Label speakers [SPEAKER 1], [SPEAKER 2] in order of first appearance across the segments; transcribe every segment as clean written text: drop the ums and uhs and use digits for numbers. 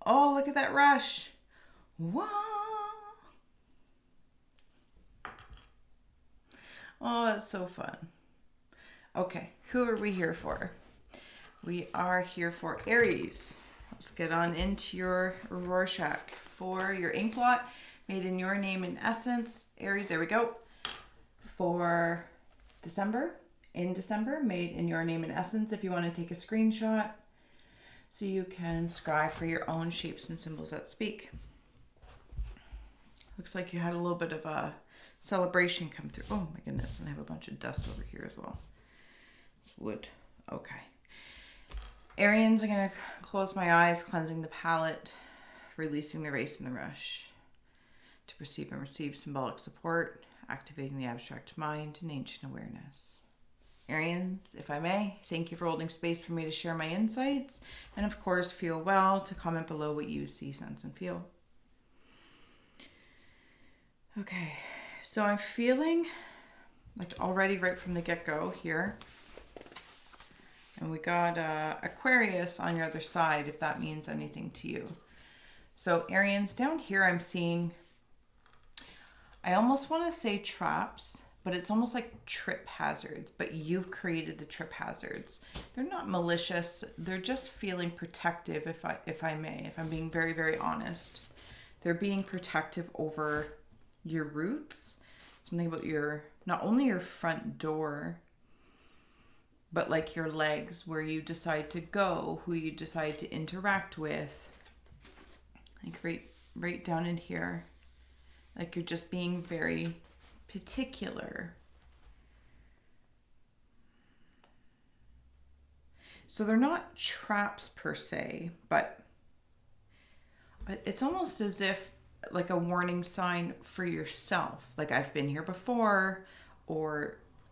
[SPEAKER 1] Oh, look at that rush. Whoa. Oh, that's so fun. Okay, who are we here for? We are here for Aries. Let's get on into your rorschach for your ink blot made in your name and essence. Aries, there we go. For December, made in your name and essence. If you want to take a screenshot so you can scry for your own shapes and symbols that speak. Looks like you had a little bit of a celebration come through. Oh my goodness, and I have a bunch of dust over here as well. It's wood. Okay. Arians, I'm going to close my eyes, cleansing the palette, releasing the race and the rush. To perceive and receive symbolic support, activating the abstract mind and ancient awareness. Arians, if I may, thank you for holding space for me to share my insights. And of course, feel well to comment below what you see, sense, and feel. Okay, so I'm feeling like already right from the get-go here. And we got Aquarius on your other side, if that means anything to you. So Arians, down here I'm seeing, I almost want to say traps, but it's almost like trip hazards, but you've created the trip hazards. They're not malicious. They're just feeling protective, if I may, if I'm being very, very honest. They're being protective over your roots, something about your, not only your front door, but like your legs, where you decide to go, who you decide to interact with. Like right down in here. Like you're just being very particular. So they're not traps per se, but it's almost as if like a warning sign for yourself. Like I've been here before,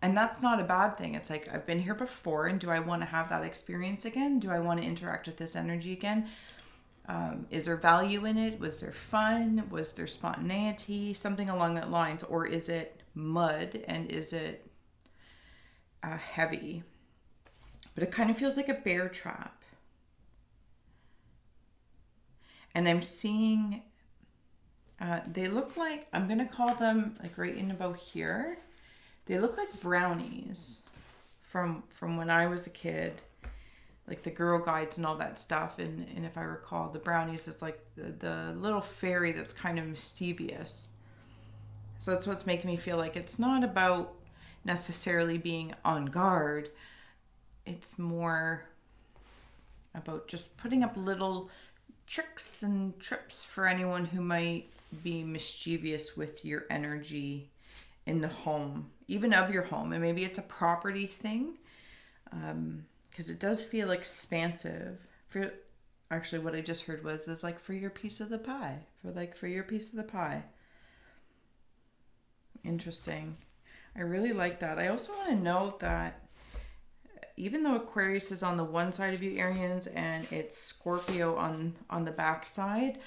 [SPEAKER 1] and that's not a bad thing. It's like, I've been here before, and do I want to have that experience again? Do I want to interact with this energy again? Is there value in it? Was there fun? Was there spontaneity? Something along that lines. Or is it mud, and is it heavy? But it kind of feels like a bear trap. And I'm seeing, they look like, I'm going to call them like right in about here. They look like brownies from when I was a kid, like the Girl Guides and all that stuff. And if I recall, the brownies is like the little fairy that's kind of mischievous. So that's what's making me feel like it's not about necessarily being on guard. It's more about just putting up little tricks and trips for anyone who might be mischievous with your energy in the home, even of your home. And maybe it's a property thing, because it does feel expansive. Actually, what I just heard is like for your piece of the pie, for your piece of the pie. Interesting. I really like that. I also want to note that even though Aquarius is on the one side of you, Arians, and it's Scorpio on the back side,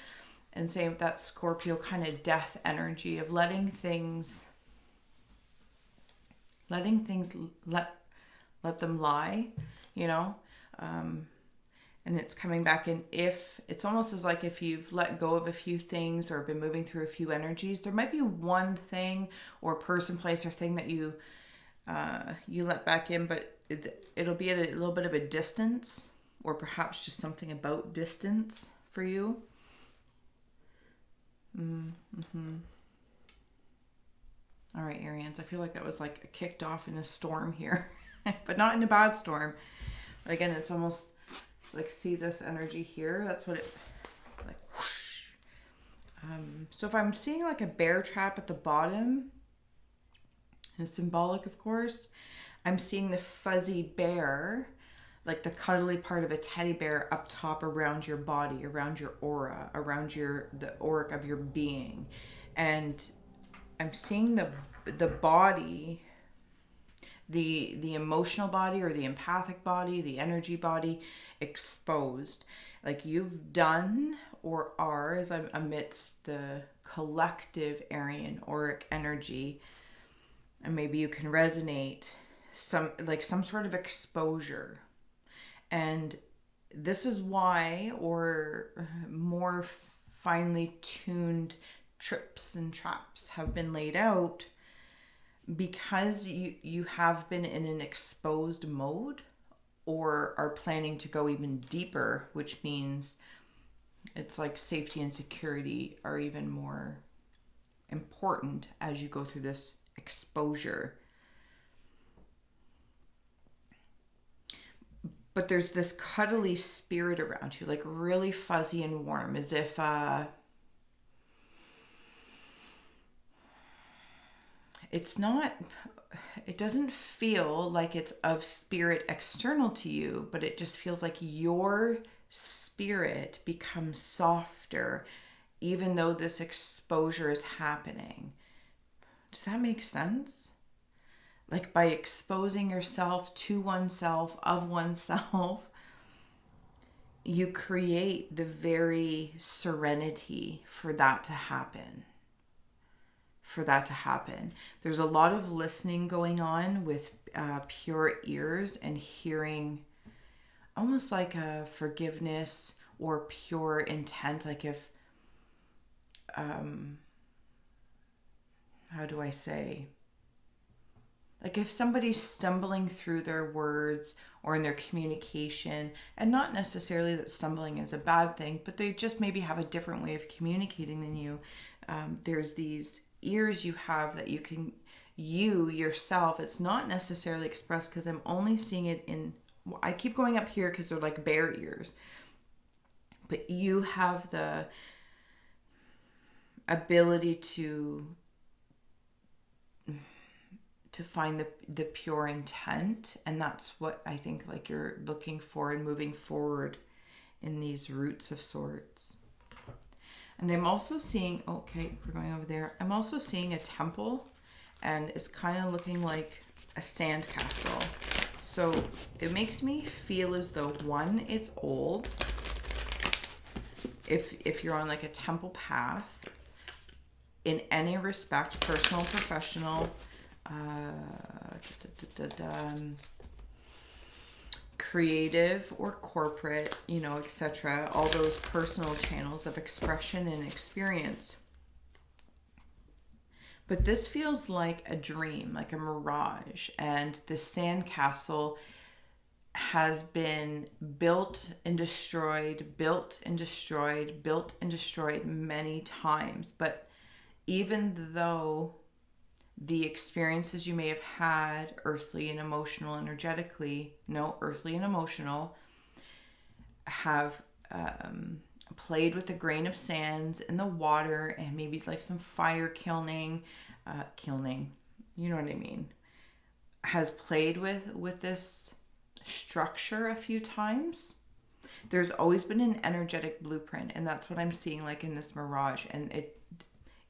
[SPEAKER 1] and same with that Scorpio kind of death energy of letting things let them lie, you know, and it's coming back in. If it's almost as like if you've let go of a few things or been moving through a few energies, there might be one thing or person, place, or thing that you let back in, but it'll be at a little bit of a distance, or perhaps just something about distance for you. All right, Arians, I feel like that was like kicked off in a storm here, but not in a bad storm. But again, it's almost like, see this energy here? That's what it, like whoosh. So if I'm seeing like a bear trap at the bottom, and symbolic, of course, I'm seeing the fuzzy bear, like the cuddly part of a teddy bear up top around your body, around your aura, around the auric of your being. And I'm seeing the body, the emotional body, or the empathic body, the energy body exposed. Like you've done or are, as I'm amidst the collective Aryan auric energy, and maybe you can resonate some sort of exposure. And this is why, or more more finely tuned trips and traps have been laid out because you have been in an exposed mode or are planning to go even deeper, which means it's like safety and security are even more important as you go through this exposure. But there's this cuddly spirit around you, like really fuzzy and warm, as if it doesn't feel like it's of spirit external to you, but it just feels like your spirit becomes softer even though this exposure is happening. Does that make sense? Like by exposing yourself to oneself, of oneself, you create the very serenity for that to happen. There's a lot of listening going on with pure ears and hearing almost like a forgiveness or pure intent. Like if, how do I say? Like if somebody's stumbling through their words or in their communication, and not necessarily that stumbling is a bad thing, but they just maybe have a different way of communicating than you. There's these ears you have that you can, you yourself, it's not necessarily expressed because I'm only seeing it in, I keep going up here because they're like bear ears. But you have the ability to find the pure intent, and that's what I think like you're looking for and moving forward in these roots of sorts. And I'm also seeing, okay, we're going over there. I'm also seeing a temple, and it's kind of looking like a sandcastle. So it makes me feel as though, one, it's old. If you're on like a temple path, in any respect, personal, professional, creative or corporate, you know, etc., all those personal channels of expression and experience. But this feels like a dream, like a mirage, and the sandcastle has been built and destroyed, built and destroyed, built and destroyed many times. But even though the experiences you may have had, earthly and emotional, energetically, earthly and emotional, have played with a grain of sands in the water and maybe like some fire kilning, you know what I mean, has played with this structure a few times. There's always been an energetic blueprint, and that's what I'm seeing like in this mirage. And it,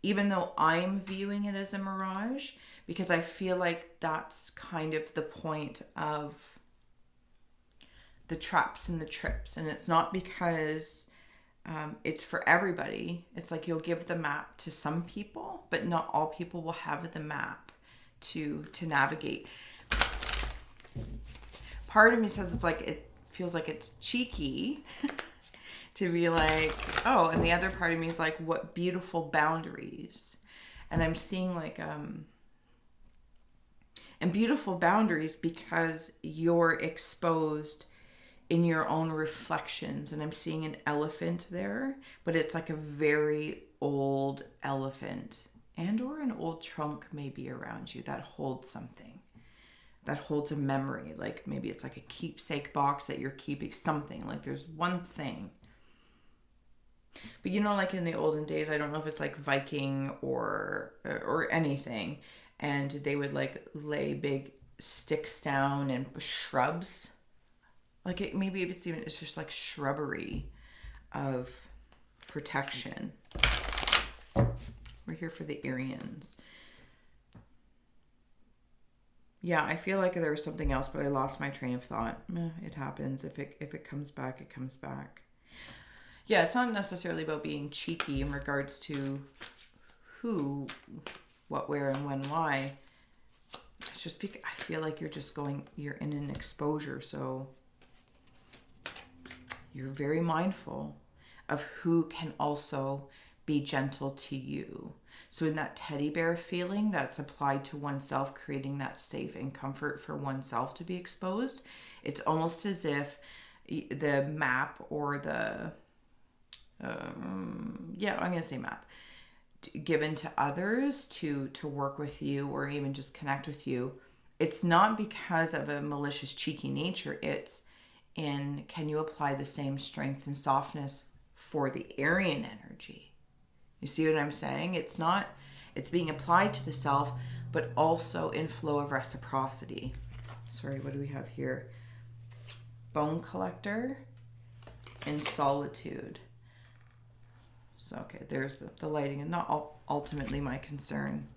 [SPEAKER 1] even though I'm viewing it as a mirage, because I feel like that's kind of the point of the traps and the trips. And it's not because it's for everybody. It's like you'll give the map to some people, but not all people will have the map to navigate. Part of me says it's like, it feels like it's cheeky to be like, oh, and the other part of me is like, what beautiful boundaries. And I'm seeing like, and beautiful boundaries because you're exposed in your own reflections. And I'm seeing an elephant there, but it's like a very old elephant, and or an old trunk maybe around you that holds something, that holds a memory. Like maybe it's like a keepsake box that you're keeping something, like there's one thing. But you know, like in the olden days, I don't know if it's like Viking or anything, and they would like lay big sticks down and shrubs. Like it, maybe if it's just like shrubbery of protection. We're here for the Ariens. Yeah, I feel like there was something else, but I lost my train of thought. It happens. If it comes back, it comes back. Yeah, it's not necessarily about being cheeky in regards to who, what, where, and when, why. It's just because I feel like you're in an exposure, so you're very mindful. of who can also be gentle to you. So in that teddy bear feeling that's applied to oneself, creating that safe and comfort for oneself to be exposed, it's almost as if the map or the, I'm going to say map, given to others to work with you or even just connect with you, it's not because of a malicious, cheeky nature. It's in, can you apply the same strength and softness for the Aryan energy? You see what I'm saying? It's not, it's being applied to the self, but also in flow of reciprocity. Sorry, what do we have here? Bone collector and solitude. So, okay, there's the lighting, and not ultimately my concern.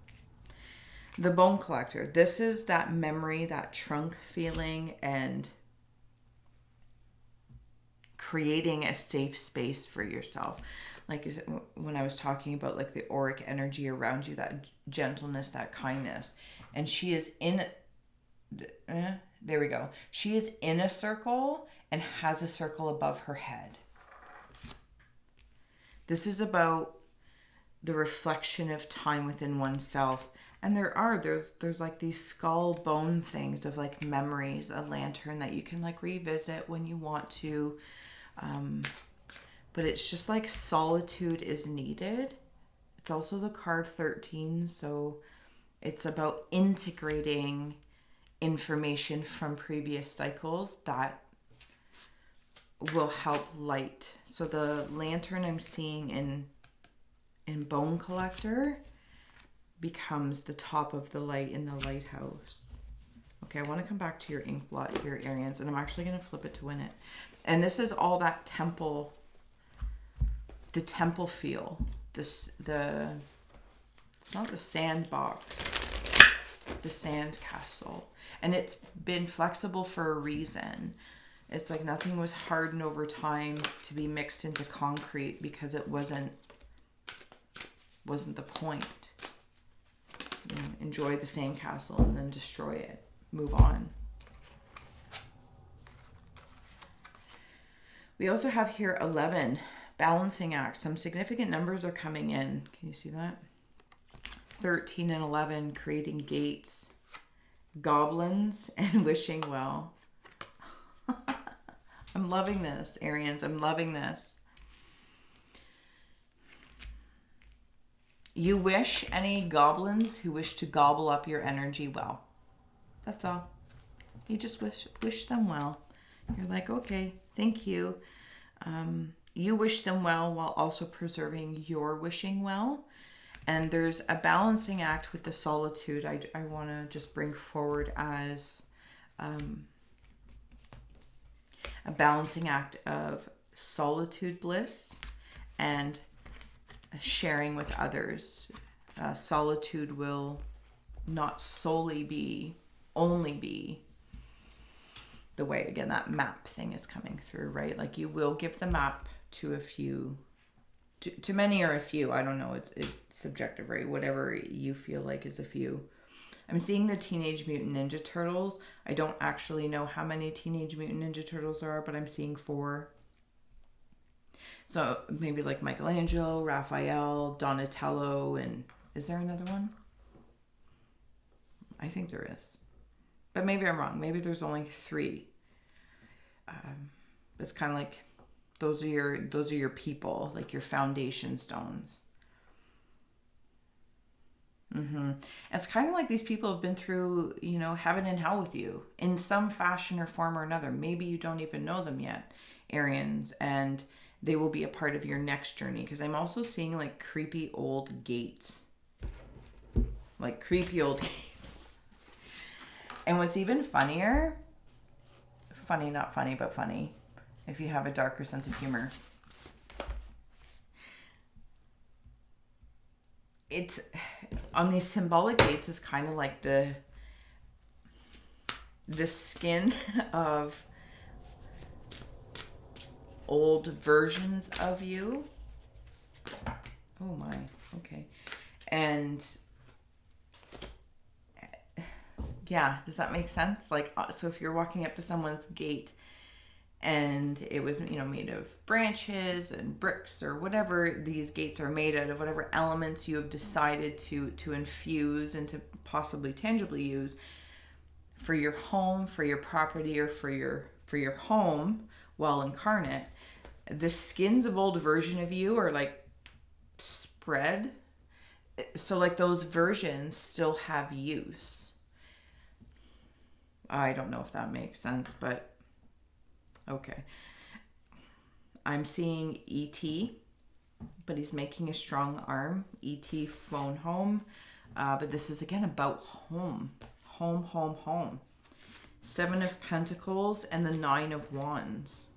[SPEAKER 1] The bone collector. This is that memory, that trunk feeling, and creating a safe space for yourself. Like when I was talking about like the auric energy around you, that gentleness, that kindness. And she is in, there we go. She is in a circle and has a circle above her head. This is about the reflection of time within oneself. And there's like these skull bone things of like memories, a lantern that you can like revisit when you want to. But it's just like solitude is needed. It's also the card 13. So it's about integrating information from previous cycles that will help light. So the lantern I'm seeing in Bone Collector becomes the top of the light in the lighthouse. Okay, I want to come back to your ink blot here, Ariens, and I'm actually going to flip it to win it. And this is all that temple, the temple feel. It's not the sandbox, the sandcastle. And it's been flexible for a reason. It's like nothing was hardened over time to be mixed into concrete because it wasn't the point. You know, enjoy the sandcastle and then destroy it. Move on. We also have here 11, balancing act. Some significant numbers are coming in. Can you see that? 13 and 11, creating gates, goblins, and wishing well. I'm loving this, Ariens. I'm loving this. You wish any goblins who wish to gobble up your energy well. That's all. You just wish them well. You're like, okay, thank you. You wish them well while also preserving your wishing well. And there's a balancing act with the solitude I want to just bring forward as a balancing act of solitude bliss and sharing with others. Solitude will not solely be, only be the way, again, that map thing is coming through, right? Like you will give the map to a few, to many or a few. I don't know. It's subjective, right? Whatever you feel like is a few. I'm seeing the Teenage Mutant Ninja Turtles. I don't actually know how many Teenage Mutant Ninja Turtles there are, but I'm seeing 4. So maybe like Michelangelo, Raphael, Donatello, and is there another one? I think there is. But maybe I'm wrong. Maybe there's only 3. It's kind of like those are your people, like your foundation stones. It's kind of like these people have been through, heaven and hell with you in some fashion or form or another. Maybe you don't even know them yet, Ariens, and they will be a part of your next journey. Because I'm also seeing like creepy old gates. Like creepy old gates. And what's even funnier, funny, not funny, but funny, if you have a darker sense of humor, it's on these symbolic gates is kind of like the skin of old versions of you. Oh my, okay. And yeah, does that make sense? Like, so if you're walking up to someone's gate And it was, you know, made of branches and bricks or whatever these gates are made out of, whatever elements you have decided to infuse and to possibly tangibly use for your home, for your property, or for your home while incarnate. The skins of old version of you are like spread. So like those versions still have use. I don't know if that makes sense, but okay. I'm seeing ET, but he's making a strong arm. ET phone home. But this is again about home. Home, home, home. 7 of Pentacles and the 9 of Wands.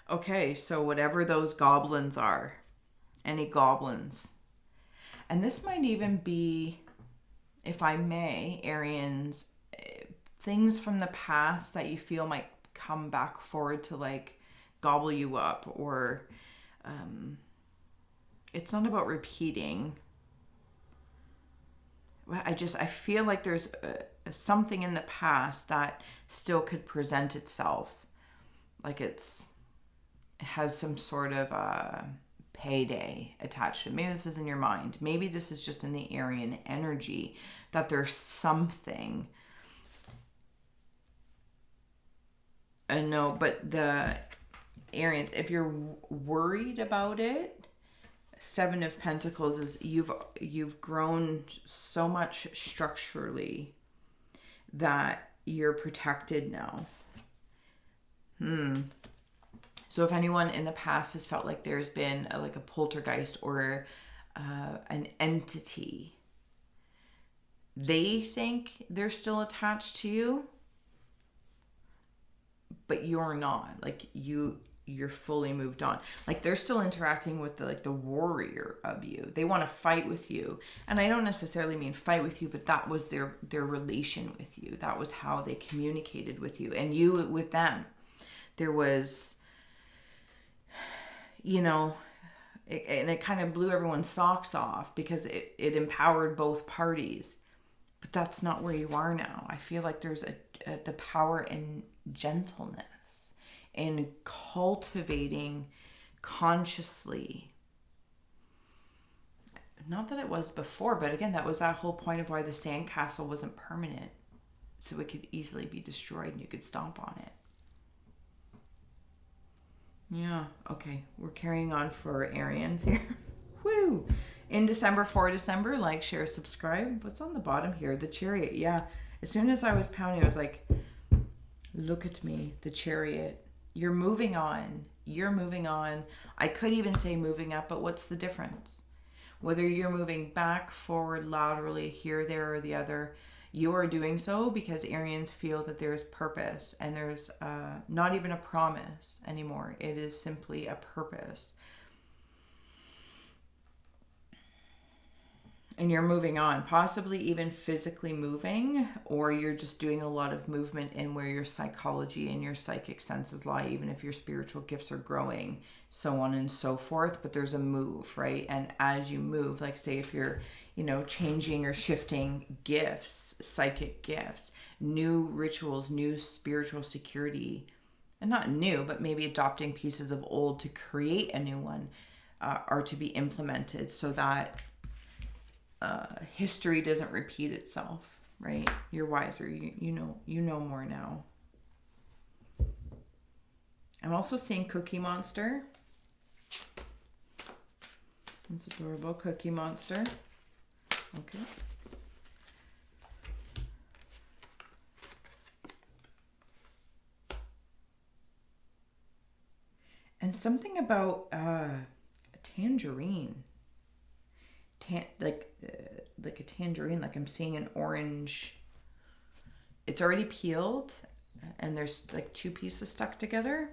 [SPEAKER 1] Okay, so whatever those goblins are, any goblins. And this might even be, if I may, Arians, things from the past that you feel might come back forward to like gobble you up, or it's not about repeating. I feel like there's something in the past that still could present itself. Like it has some sort of payday attached to it. Maybe this is in your mind. Maybe this is just in the Aryan energy that there's something. No, but the Arians, if you're worried about it, 7 of Pentacles is you've grown so much structurally that you're protected now. So if anyone in the past has felt like there's been a poltergeist or an entity, they think they're still attached to you, but you're not. Like you're fully moved on. Like they're still interacting with the warrior of you. They want to fight with you. And I don't necessarily mean fight with you, but that was their relation with you. That was how they communicated with you and you with them. There was, you know, it kind of blew everyone's socks off because it empowered both parties. But that's not where you are now. I feel like there's the power in gentleness, in cultivating consciously. Not that it was before, but again, that was that whole point of why the sandcastle wasn't permanent. So it could easily be destroyed and you could stomp on it. Yeah, okay. We're carrying on for Arians here. Woo! In December, for December, like, share, subscribe. What's on the bottom here? The Chariot. Yeah. As soon as I was pounding, I was like, look at me, the Chariot. You're moving on. You're moving on. I could even say moving up, but what's the difference? Whether you're moving back, forward, laterally, here, there, or the other, you are doing so because Arians feel that there is purpose, and there's not even a promise anymore. It is simply a purpose. And you're moving on, possibly even physically moving, or you're just doing a lot of movement in where your psychology and your psychic senses lie, even if your spiritual gifts are growing, so on and so forth. But there's a move, right? And as you move, like say if you're, you know, changing or shifting gifts, psychic gifts, new rituals, new spiritual security, and not new, but maybe adopting pieces of old to create a new one, are to be implemented so that history doesn't repeat itself, right? You're wiser. You know more now. I'm also seeing Cookie Monster. It's adorable, Cookie Monster. Okay. And something about a tangerine. Like a tangerine, like I'm seeing an orange. It's already peeled and there's like 2 pieces stuck together.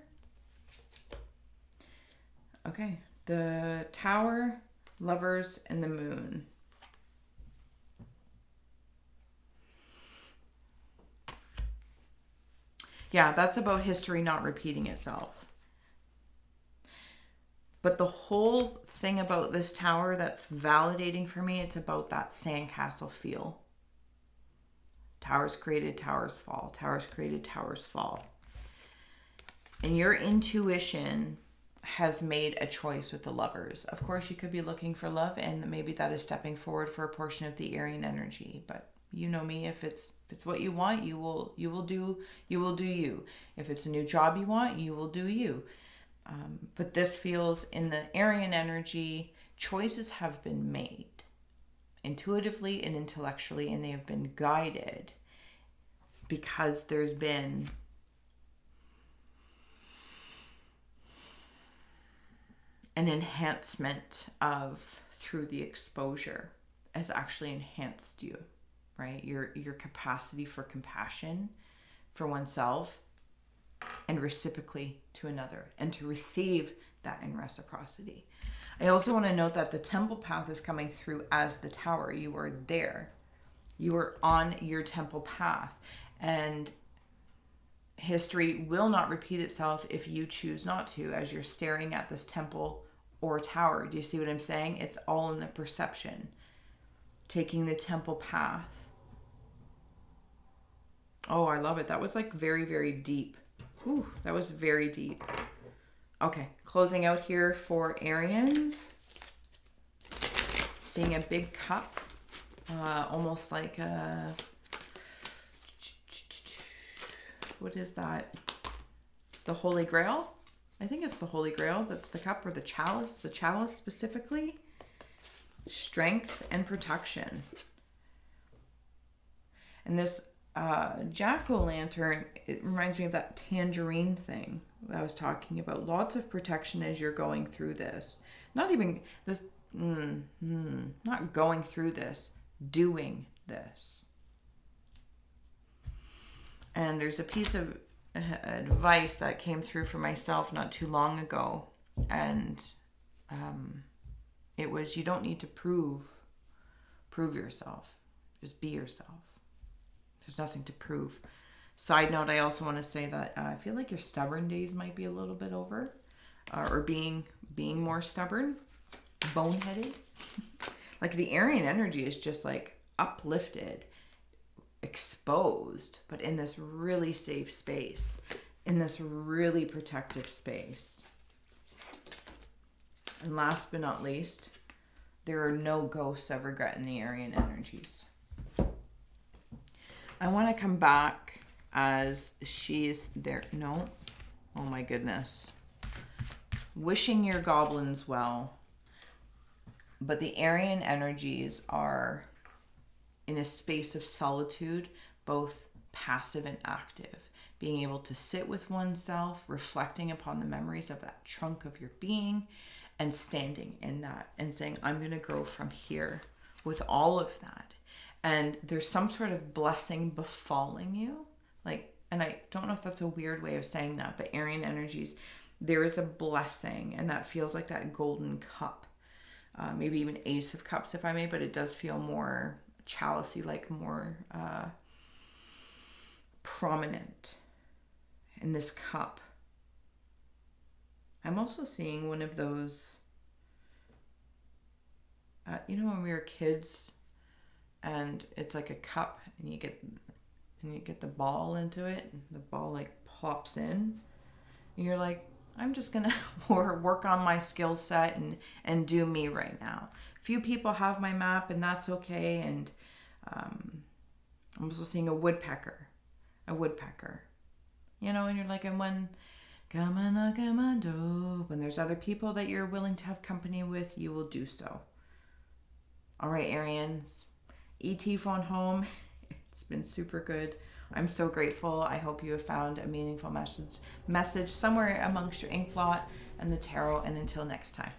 [SPEAKER 1] Okay, the Tower, Lovers, and the Moon. Yeah, that's about history not repeating itself. But the whole thing about this tower that's validating for me, it's about that sandcastle feel. Towers created, towers fall. Towers created, towers fall. And your intuition has made a choice with the Lovers. Of course, you could be looking for love, and maybe that is stepping forward for a portion of the Aryan energy. But you know me, if it's what you want, you will do you. If it's a new job you want, you will do you. But this feels in the Aryan energy, choices have been made intuitively and intellectually, and they have been guided because there's been an enhancement of, through the exposure, has actually enhanced you, right? Your capacity for compassion for oneself and reciprocally to another, and to receive that in reciprocity. I also want to note that the temple path is coming through as the tower. You are there. You are on your temple path, and history will not repeat itself if you choose not to, as you're staring at this temple or tower. Do you see what I'm saying? It's all in the perception. Taking the temple path. Oh, I love it. That was like very, very deep. Ooh, that was very deep. Okay, closing out here for Arians. Seeing a big cup. Almost like a... What is that? The Holy Grail? I think it's the Holy Grail. That's the cup, or the chalice. The chalice specifically. Strength and protection. And this jack-o'-lantern, it reminds me of that tangerine thing that I was talking about. Lots of protection as you're going through this. Not even this, not going through this, doing this. And there's a piece of advice that came through for myself not too long ago. And it was, you don't need to prove yourself. Just be yourself. There's nothing to prove. Side note, I also want to say that I feel like your stubborn days might be a little bit over. Or being more stubborn. Boneheaded. Like the Aryan energy is just like uplifted. Exposed. But in this really safe space. In this really protective space. And last but not least, there are no ghosts of regret in the Aryan energies. I want to come back as she's there. No. Oh my goodness. Wishing your goblins well. But the Aryan energies are in a space of solitude, both passive and active. Being able to sit with oneself, reflecting upon the memories of that chunk of your being, and standing in that and saying, I'm going to grow from here with all of that. And there's some sort of blessing befalling you. Like, and I don't know if that's a weird way of saying that, but Aryan energies, there is a blessing, and that feels like that golden cup. Maybe even Ace of Cups, if I may, but it does feel more chalicey, like more prominent in this cup. I'm also seeing one of those, when we were kids, and it's like a cup, and you get the ball into it, and the ball like pops in, and you're like, I'm just gonna work on my skill set and do me right now. Few people have my map, and that's okay. And I'm also seeing a woodpecker, and you're like, and when come and knock at my door, when there's other people that you're willing to have company with, you will do so. All right, Arians. ET phone home. It's been super good. I'm so grateful. I hope you have found a meaningful message somewhere amongst your ink blot and the tarot. And until next time.